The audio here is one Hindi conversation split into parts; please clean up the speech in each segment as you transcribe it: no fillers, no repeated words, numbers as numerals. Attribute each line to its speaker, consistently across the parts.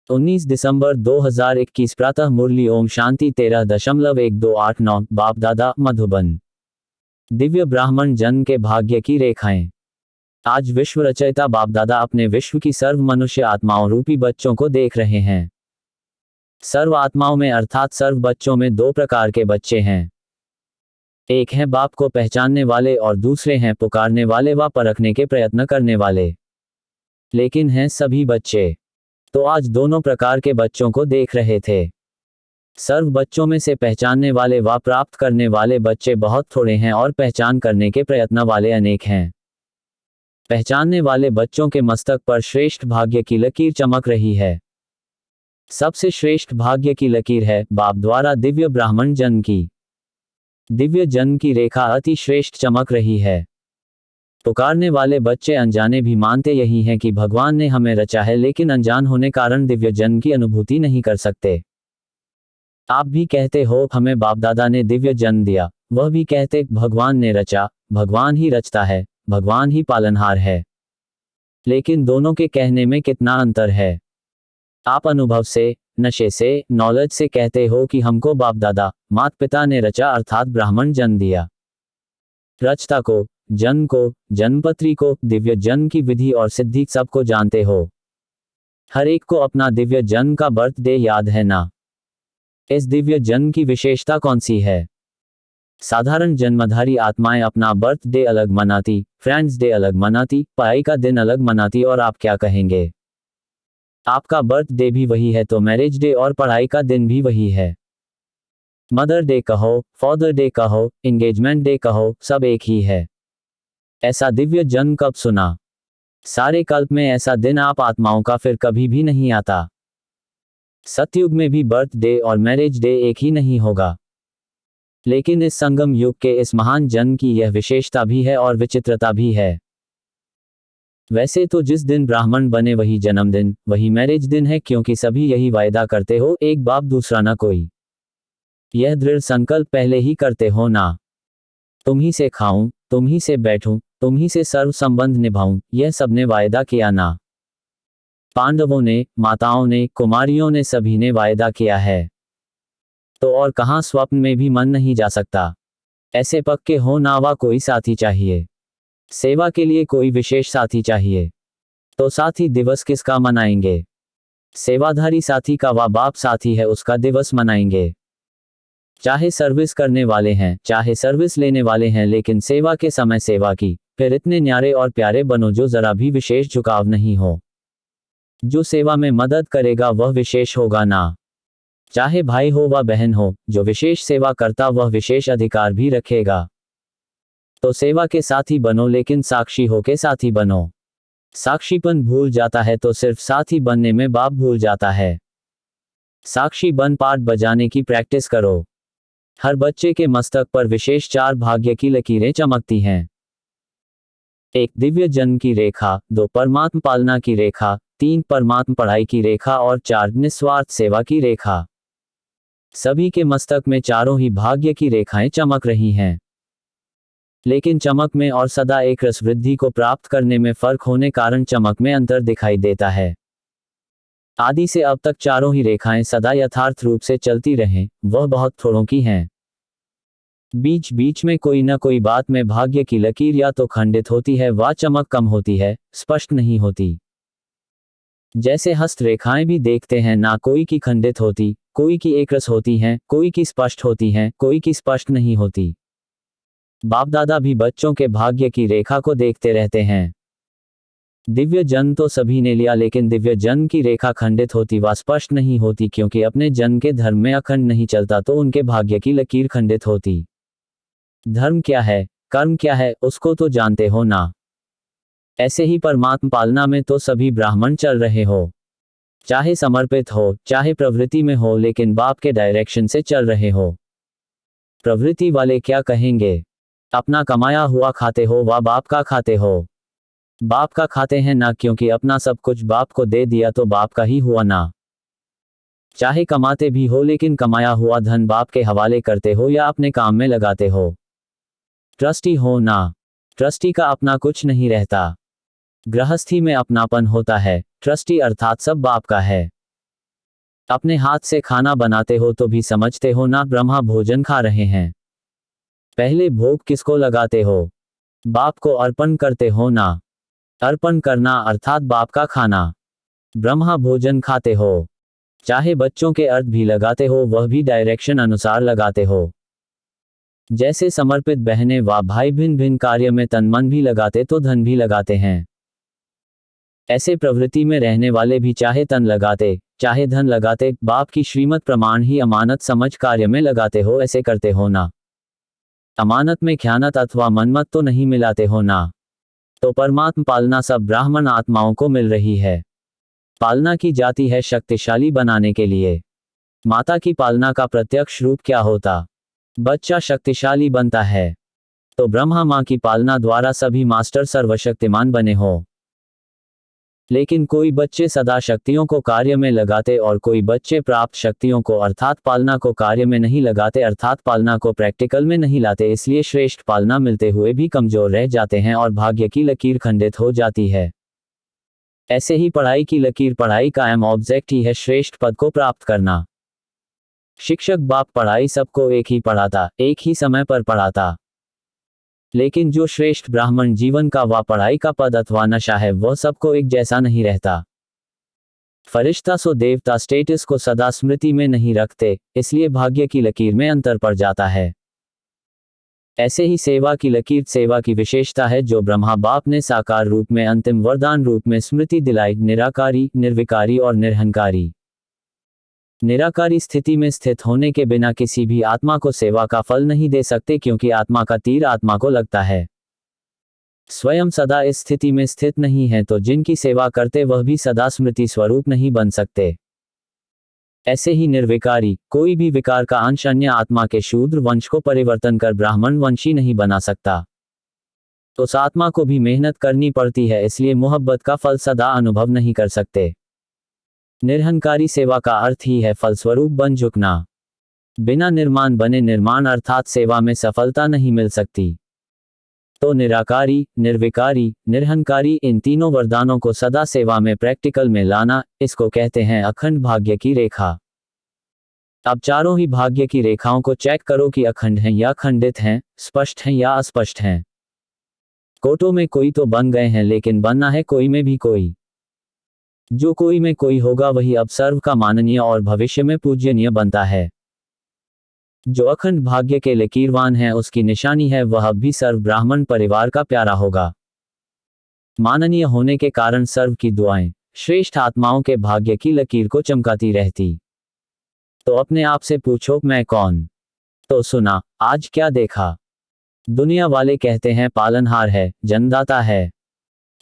Speaker 1: 19 दिसंबर 2021 प्रातः मुरली ओम शांति 13.1289 बाप दादा मधुबन। दिव्य ब्राह्मण जन्म के भाग्य की रेखाएं। आज विश्व रचयिता बाप दादा अपने विश्व की सर्व मनुष्य आत्माओं रूपी बच्चों को देख रहे हैं। सर्व आत्माओं में अर्थात सर्व बच्चों में दो प्रकार के बच्चे हैं। एक है बाप को पहचानने वाले और दूसरे हैं पुकारने वाले व परखने के प्रयत्न करने वाले। लेकिन हैं सभी बच्चे। तो आज दोनों प्रकार के बच्चों को देख रहे थे। सर्व बच्चों में से पहचानने वाले व प्राप्त करने वाले बच्चे बहुत थोड़े हैं और पहचान करने के प्रयत्न वाले अनेक हैं। पहचानने वाले बच्चों के मस्तक पर श्रेष्ठ भाग्य की लकीर चमक रही है। सबसे श्रेष्ठ भाग्य की लकीर है बाप द्वारा दिव्य ब्राह्मण जन्म की। दिव्य जन्म की रेखा अति श्रेष्ठ चमक रही है। पुकारने वाले बच्चे अनजाने भी मानते यही हैं कि भगवान ने हमें रचा है, लेकिन अनजान होने कारण दिव्य जन्म की अनुभूति नहीं कर सकते। आप भी कहते हो हमें बाप दादा ने दिव्य जन्म दिया, वह भी कहते भगवान ने रचा, भगवान ही रचता है, भगवान ही पालनहार है। लेकिन दोनों के कहने में कितना अंतर है। आप अनुभव से, नशे से, नॉलेज से कहते हो कि हमको बाप दादा माता पिता ने रचा अर्थात ब्राह्मण जन्म दिया। रचता को, जन्म को, जन्मपत्री को, दिव्य जन्म की विधि और सिद्धि सबको जानते हो। हर एक को अपना दिव्य जन्म का बर्थडे याद है ना। इस दिव्य जन्म की विशेषता कौन सी है? साधारण जन्मधारी आत्माएं अपना बर्थडे अलग मनाती, फ्रेंड्स डे अलग मनाती, पढ़ाई का दिन अलग मनाती, और आप क्या कहेंगे? आपका बर्थडे भी वही है तो मैरिज डे और पढ़ाई का दिन भी वही है। मदर डे कहो, फादर डे कहो, एंगेजमेंट डे कहो, सब एक ही है। ऐसा दिव्य जन्म कब सुना? सारे कल्प में ऐसा दिन आप आत्माओं का फिर कभी भी नहीं आता। सतयुग में भी बर्थडे और मैरिज डे एक ही नहीं होगा। लेकिन इस संगम युग के इस महान जन्म की यह विशेषता भी है और विचित्रता भी है। वैसे तो जिस दिन ब्राह्मण बने वही जन्मदिन, वही मैरिज दिन है, क्योंकि सभी यही वायदा करते हो एक बाप दूसरा ना कोई। यह दृढ़ संकल्प पहले ही करते हो ना। तुम ही से खाऊं, तुम ही से बैठूं, तुम ही से सर्व संबंध निभाऊं, यह सबने वायदा किया ना। पांडवों ने, माताओं ने, कुमारियों ने, सभी ने वायदा किया है। तो और कहां स्वप्न में भी मन नहीं जा सकता। ऐसे पक्के हो ना वा कोई साथी चाहिए। सेवा के लिए कोई विशेष साथी चाहिए। तो साथी दिवस किसका मनाएंगे? सेवाधारी साथी का वा बाप साथी है उसका दिवस मनाएंगे। चाहे सर्विस करने वाले हैं, चाहे सर्विस लेने वाले हैं, लेकिन सेवा के समय सेवा की, फिर इतने न्यारे और प्यारे बनो जो जरा भी विशेष झुकाव नहीं हो। जो सेवा में मदद करेगा वह विशेष होगा ना। चाहे भाई हो व बहन हो, जो विशेष सेवा करता वह विशेष अधिकार भी रखेगा। तो सेवा के साथी बनो, लेकिन साक्षी हो के साथी बनो। साक्षीपन भूल जाता है तो सिर्फ साथी बनने में बाप भूल जाता है। साक्षी बन पाठ बजाने की प्रैक्टिस करो। हर बच्चे के मस्तक पर विशेष 4 भाग्य की लकीरें चमकती हैं। 1 दिव्य जन्म की रेखा, 2 परमात्म पालना की रेखा, 3 परमात्म पढ़ाई की रेखा और 4 निस्वार्थ सेवा की रेखा। सभी के मस्तक में चारों ही भाग्य की रेखाएं चमक रही हैं। लेकिन चमक में और सदा एक रस वृद्धि को प्राप्त करने में फर्क होने कारण चमक में अंतर दिखाई देता है। आदि से अब तक चारों ही रेखाएं सदा यथार्थ रूप से चलती रहें, वह बहुत थोड़ों की हैं। बीच बीच में कोई न कोई बात में भाग्य की लकीर या तो खंडित होती है व चमक कम होती है, स्पष्ट नहीं होती। जैसे हस्त रेखाएं भी देखते हैं ना कोई की खंडित होती, कोई की एक रस होती हैं, कोई की स्पष्ट होती हैं, कोई की स्पष्ट नहीं होती। बाप दादा भी बच्चों के भाग्य की रेखा को देखते रहते हैं। दिव्य जन्म तो सभी ने लिया, लेकिन दिव्य जन्म की रेखा खंडित होती व स्पष्ट नहीं होती, क्योंकि अपने जन्म के धर्म में अखंड नहीं चलता तो उनके भाग्य की लकीर खंडित होती। धर्म क्या है, कर्म क्या है, उसको तो जानते हो ना। ऐसे ही परमात्म पालना में तो सभी ब्राह्मण चल रहे हो। चाहे समर्पित हो, चाहे प्रवृत्ति में हो, लेकिन बाप के डायरेक्शन से चल रहे हो। प्रवृत्ति वाले क्या कहेंगे? अपना कमाया हुआ खाते हो व बाप का खाते हो। बाप का खाते हैं ना, क्योंकि अपना सब कुछ बाप को दे दिया तो बाप का ही हुआ ना। चाहे कमाते भी हो, लेकिन कमाया हुआ धन बाप के हवाले करते हो या अपने काम में लगाते हो। ट्रस्टी हो ना। ट्रस्टी का अपना कुछ नहीं रहता। गृहस्थी में अपनापन होता है, ट्रस्टी अर्थात सब बाप का है। अपने हाथ से खाना बनाते हो तो भी समझते हो ना ब्रह्मा भोजन खा रहे हैं। पहले भोग किसको लगाते हो? बाप को अर्पण करते हो ना। अर्पण करना अर्थात बाप का खाना। ब्रह्मा भोजन खाते हो। चाहे बच्चों के अर्थ भी लगाते हो वह भी डायरेक्शन अनुसार लगाते हो। जैसे समर्पित बहनें व भाई भिन्न भिन्न कार्य में तन मन भी लगाते तो धन भी लगाते हैं। ऐसे प्रवृत्ति में रहने वाले भी चाहे तन लगाते चाहे धन लगाते बाप की श्रीमत प्रमाण ही अमानत समझ कार्य में लगाते हो। ऐसे करते हो ना। अमानत में ख्यानत अथवा मनमत तो नहीं मिलाते हो ना। तो परमात्म पालना सब ब्राह्मण आत्माओं को मिल रही है। पालना की जाती है शक्तिशाली बनाने के लिए। माता की पालना का प्रत्यक्ष रूप क्या होता? बच्चा शक्तिशाली बनता है। तो ब्रह्मा माँ की पालना द्वारा सभी मास्टर सर्वशक्तिमान बने हो। लेकिन कोई बच्चे सदा शक्तियों को कार्य में लगाते और कोई बच्चे प्राप्त शक्तियों को अर्थात पालना को कार्य में नहीं लगाते अर्थात पालना को प्रैक्टिकल में नहीं लाते। इसलिए श्रेष्ठ पालना मिलते हुए भी कमजोर रह जाते हैं और भाग्य की लकीर खंडित हो जाती है। ऐसे ही पढ़ाई की लकीर पढ़ाई का अहम ऑब्जेक्ट ही है श्रेष्ठ पद को प्राप्त करना। शिक्षक बाप पढ़ाई सबको एक ही पढ़ाता एक ही समय पर पढ़ाता। लेकिन जो श्रेष्ठ ब्राह्मण जीवन का व पढ़ाई का पद अथवा नशा है वह सबको एक जैसा नहीं रहता। फरिश्ता सो देवता स्टेटस को सदा स्मृति में नहीं रखते, इसलिए भाग्य की लकीर में अंतर पड़ जाता है। ऐसे ही सेवा की लकीर सेवा की विशेषता है जो ब्रह्मा बाप ने साकार रूप में अंतिम वरदान रूप में स्मृति दिलाई, निराकारी, निर्विकारी और निरहंकारी। निराकारी स्थिति में स्थित होने के बिना किसी भी आत्मा को सेवा का फल नहीं दे सकते क्योंकि आत्मा का तीर आत्मा को लगता है। स्वयं सदा इस स्थिति में स्थित नहीं है तो जिनकी सेवा करते वह भी सदा स्मृति स्वरूप नहीं बन सकते। ऐसे ही निर्विकारी कोई भी विकार का अंश अन्य आत्मा के शूद्र वंश को परिवर्तन कर ब्राह्मण वंशी नहीं बना सकता। तो उस आत्मा को भी मेहनत करनी पड़ती है, इसलिए मोहब्बत का फल सदा अनुभव नहीं कर सकते। निरहंकारी सेवा का अर्थ ही है फलस्वरूप बन झुकना। बिना निर्माण बने निर्माण अर्थात सेवा में सफलता नहीं मिल सकती। तो निराकारी, निर्विकारी, निरहंकारी इन तीनों वरदानों को सदा सेवा में प्रैक्टिकल में लाना, इसको कहते हैं अखंड भाग्य की रेखा। अब चारों ही भाग्य की रेखाओं को चेक करो कि अखंड हैं या खंडित हैं, स्पष्ट हैं या अस्पष्ट हैं। कोटों में कोई तो बन गए हैं लेकिन बनना है कोई में भी कोई। जो कोई में कोई होगा वही अब सर्व का माननीय और भविष्य में पूज्यनीय बनता है। जो अखंड भाग्य के लकीरवान है उसकी निशानी है वह अब भी सर्व ब्राह्मण परिवार का प्यारा होगा। माननीय होने के कारण सर्व की दुआएं श्रेष्ठ आत्माओं के भाग्य की लकीर को चमकाती रहती। तो अपने आप से पूछो मैं कौन? तो सुना आज क्या देखा? दुनिया वाले कहते हैं पालनहार है, जन्मदाता है,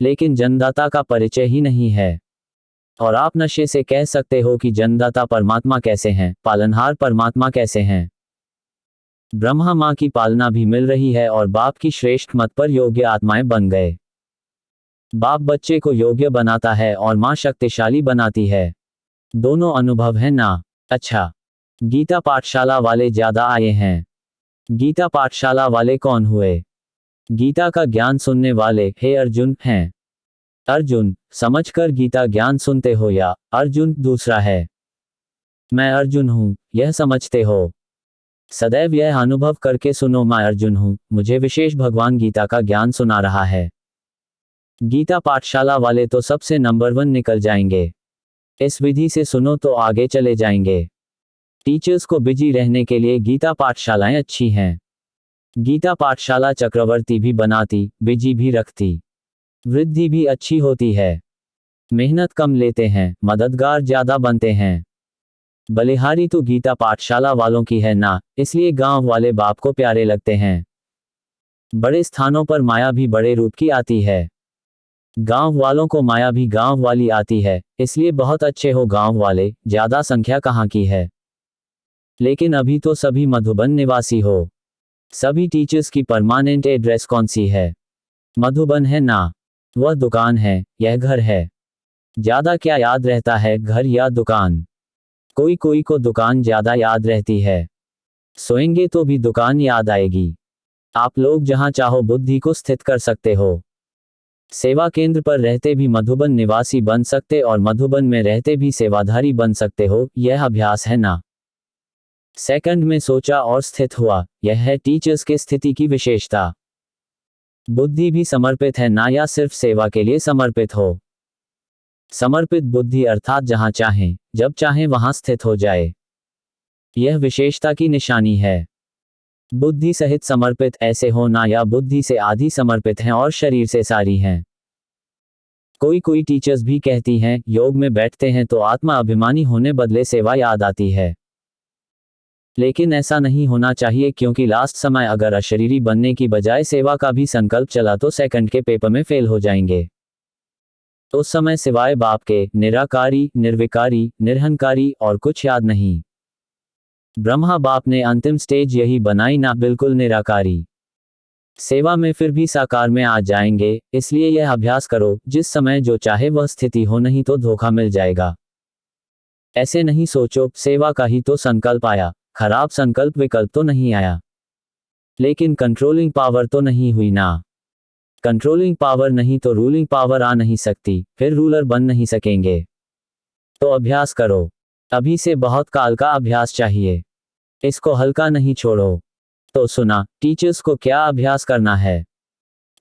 Speaker 1: लेकिन जन्मदाता का परिचय ही नहीं है। और आप नशे से कह सकते हो कि जन्मदाता परमात्मा कैसे हैं, पालनहार परमात्मा कैसे हैं। ब्रह्मा माँ की पालना भी मिल रही है और बाप की श्रेष्ठ मत पर योग्य आत्माएं बन गए। बाप बच्चे को योग्य बनाता है और माँ शक्तिशाली बनाती है। दोनों अनुभव है ना। अच्छा, गीता पाठशाला वाले ज्यादा आए हैं। गीता पाठशाला वाले कौन हुए? गीता का ज्ञान सुनने वाले हे अर्जुन हैं। अर्जुन समझकर गीता ज्ञान सुनते हो या अर्जुन दूसरा है? मैं अर्जुन हूं यह समझते हो? सदैव यह अनुभव करके सुनो मैं अर्जुन हूं, मुझे विशेष भगवान गीता का ज्ञान सुना रहा है। गीता पाठशाला वाले तो सबसे नंबर 1 निकल जाएंगे। इस विधि से सुनो तो आगे चले जाएंगे। टीचर्स को बिजी रहने के लिए गीता पाठशालाएं अच्छी हैं। गीता पाठशाला चक्रवर्ती भी बनाती, बिजी भी रखती, वृद्धि भी अच्छी होती है। मेहनत कम लेते हैं, मददगार ज्यादा बनते हैं। बलिहारी तो गीता पाठशाला वालों की है ना, इसलिए गांव वाले बाप को प्यारे लगते हैं। बड़े स्थानों पर माया भी बड़े रूप की आती है। गांव वालों को माया भी गांव वाली आती है, इसलिए बहुत अच्छे हो गांव वाले, ज्यादा संख्या कहाँ की है। लेकिन अभी तो सभी मधुबन निवासी हो। सभी टीचर्स की परमानेंट एड्रेस कौन सी है? मधुबन है ना। वह दुकान है, यह घर है। ज्यादा क्या याद रहता है, घर या दुकान? कोई कोई को दुकान ज्यादा याद रहती है। सोएंगे तो भी दुकान याद आएगी। आप लोग जहां चाहो बुद्धि को स्थित कर सकते हो। सेवा केंद्र पर रहते भी मधुबन निवासी बन सकते और मधुबन में रहते भी सेवाधारी बन सकते हो, यह अभ्यास है ना। सेकंड में सोचा और स्थित हुआ, यह है टीचर्स के स्थिति की विशेषता। बुद्धि भी समर्पित है ना, या सिर्फ सेवा के लिए समर्पित हो। समर्पित बुद्धि अर्थात जहां चाहें जब चाहें वहां स्थित हो जाए, यह विशेषता की निशानी है। बुद्धि सहित समर्पित ऐसे हो ना, या बुद्धि से आधी समर्पित हैं और शरीर से सारी हैं। कोई टीचर्स भी कहती हैं योग में बैठते हैं तो आत्मा अभिमानी होने बदले सेवा याद आती है। लेकिन ऐसा नहीं होना चाहिए, क्योंकि लास्ट समय अगर अशरीरी बनने की बजाय सेवा का भी संकल्प चला तो सेकंड के पेपर में फेल हो जाएंगे। उस समय सिवाय बाप के निराकारी, निर्विकारी, निरहंकारी और कुछ याद नहीं। ब्रह्मा बाप ने अंतिम स्टेज यही बनाई ना, बिल्कुल निराकारी। सेवा में फिर भी साकार में आ जाएंगे, इसलिए यह अभ्यास करो, जिस समय जो चाहे वह स्थिति हो, नहीं तो धोखा मिल जाएगा। ऐसे नहीं सोचो सेवा का ही तो संकल्प आया, खराब संकल्प विकल्प तो नहीं आया। लेकिन कंट्रोलिंग पावर तो नहीं हुई ना। कंट्रोलिंग पावर नहीं तो रूलिंग पावर आ नहीं सकती, फिर रूलर बन नहीं सकेंगे। तो अभ्यास करो, अभी से बहुत काल का अभ्यास चाहिए, इसको हल्का नहीं छोड़ो। तो सुना टीचर्स को क्या अभ्यास करना है,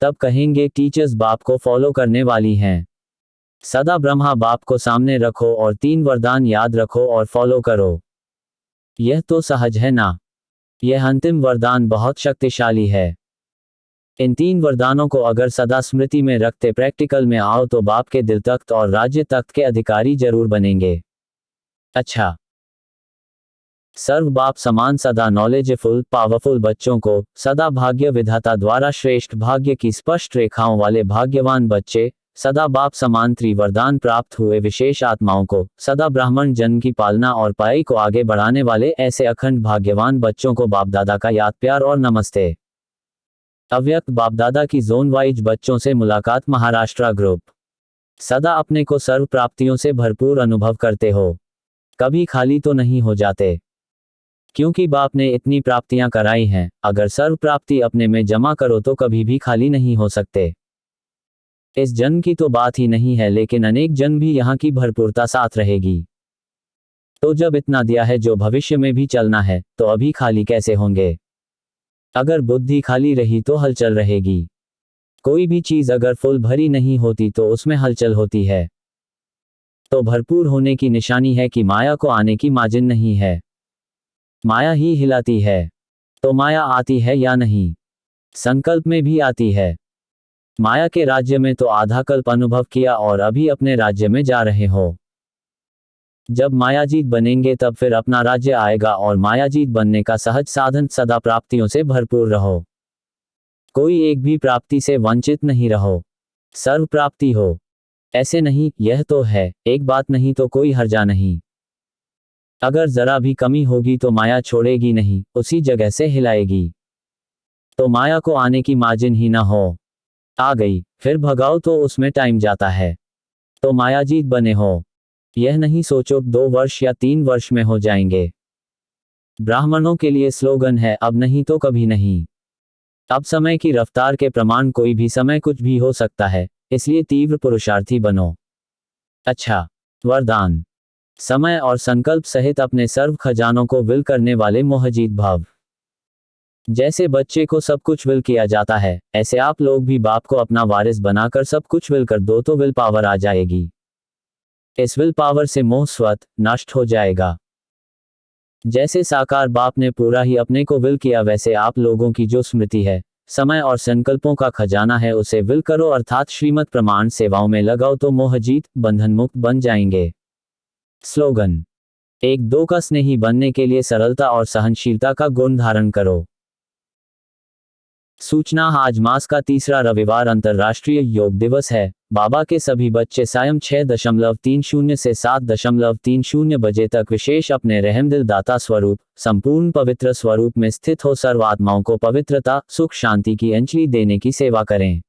Speaker 1: तब कहेंगे टीचर्स बाप को फॉलो करने वाली हैं। सदा ब्रह्मा बाप को सामने रखो और 3 वरदान याद रखो और फॉलो करो। यह तो सहज है ना। यह अंतिम वरदान बहुत शक्तिशाली है। इन 3 वरदानों को अगर सदा स्मृति में रखते प्रैक्टिकल में आओ तो बाप के दिल तख्त और राज्य तख्त के अधिकारी जरूर बनेंगे। अच्छा, सर्व बाप समान सदा नॉलेजफुल पावरफुल बच्चों को, सदा भाग्य विधाता द्वारा श्रेष्ठ भाग्य की स्पष्ट रेखाओं वाले भाग्यवान बच्चे, सदा बाप समान त्रिवरदान प्राप्त हुए विशेष आत्माओं को, सदा ब्राह्मण जन्म की पालना और पढ़ाई को आगे बढ़ाने वाले ऐसे अखंड भाग्यवान बच्चों को बाप दादा का याद प्यार और नमस्ते। अव्यक्त बाप दादा की जोन वाइज बच्चों से मुलाकात महाराष्ट्र ग्रुप। सदा अपने को सर्व प्राप्तियों से भरपूर अनुभव करते हो, कभी खाली तो नहीं हो जाते, क्योंकि बाप ने इतनी प्राप्तियां कराई हैं। अगर सर्व प्राप्ति अपने में जमा करो तो कभी भी खाली नहीं हो सकते। इस जन्म की तो बात ही नहीं है, लेकिन अनेक जन्म भी यहाँ की भरपूरता साथ रहेगी। तो जब इतना दिया है जो भविष्य में भी चलना है, तो अभी खाली कैसे होंगे। अगर बुद्धि खाली रही तो हलचल रहेगी। कोई भी चीज अगर फुल भरी नहीं होती तो उसमें हलचल होती है। तो भरपूर होने की निशानी है कि माया को आने की मार्जिन नहीं है, माया ही हिलाती है। तो माया आती है या नहीं, संकल्प में भी आती है। माया के राज्य में तो आधा कल्प अनुभव किया और अभी अपने राज्य में जा रहे हो। जब मायाजीत बनेंगे तब फिर अपना राज्य आएगा, और मायाजीत बनने का सहज साधन सदा प्राप्तियों से भरपूर रहो। कोई एक भी प्राप्ति से वंचित नहीं रहो, सर्व प्राप्ति हो। ऐसे नहीं, यह तो है, एक बात नहीं तो कोई हर्जा नहीं। अगर जरा भी कमी होगी तो माया छोड़ेगी नहीं, उसी जगह से हिलाएगी। तो माया को आने की मार्जिन ही ना हो। आ गई, फिर भगाओ तो उसमें टाइम जाता है। तो मायाजीत बने हो। यह नहीं सोचो 2 वर्ष या 3 वर्ष में हो जाएंगे। ब्राह्मणों के लिए स्लोगन है, अब नहीं तो कभी नहीं। अब समय की रफ्तार के प्रमाण कोई भी समय कुछ भी हो सकता है, इसलिए तीव्र पुरुषार्थी बनो। अच्छा, वरदान। समय और संकल्प सहित अपने सर्व खजानों को विल करने वाले मोहजीत भाव। जैसे बच्चे को सब कुछ विल किया जाता है, ऐसे आप लोग भी बाप को अपना वारिस बनाकर सब कुछ विल कर दो तो विल पावर आ जाएगी। इस विल पावर से मोह स्वत नष्ट हो जाएगा। जैसे साकार बाप ने पूरा ही अपने को विल किया, वैसे आप लोगों की जो स्मृति है, समय और संकल्पों का खजाना है, उसे विल करो, अर्थात श्रीमत प्रमाण सेवाओं में लगाओ तो मोहजीत बंधन मुक्त बन जाएंगे। स्लोगन 1-2 का स्नेही बनने के लिए सरलता और सहनशीलता का गुण धारण करो। सूचना, आज मास का तीसरा रविवार अंतर्राष्ट्रीय योग दिवस है। बाबा के सभी बच्चे सायं 6:30 से 7:30 बजे तक विशेष अपने रहमदिल दाता स्वरूप, संपूर्ण पवित्र स्वरूप में स्थित हो सर्व आत्माओं को पवित्रता, सुख, शांति की अंजलि देने की सेवा करें।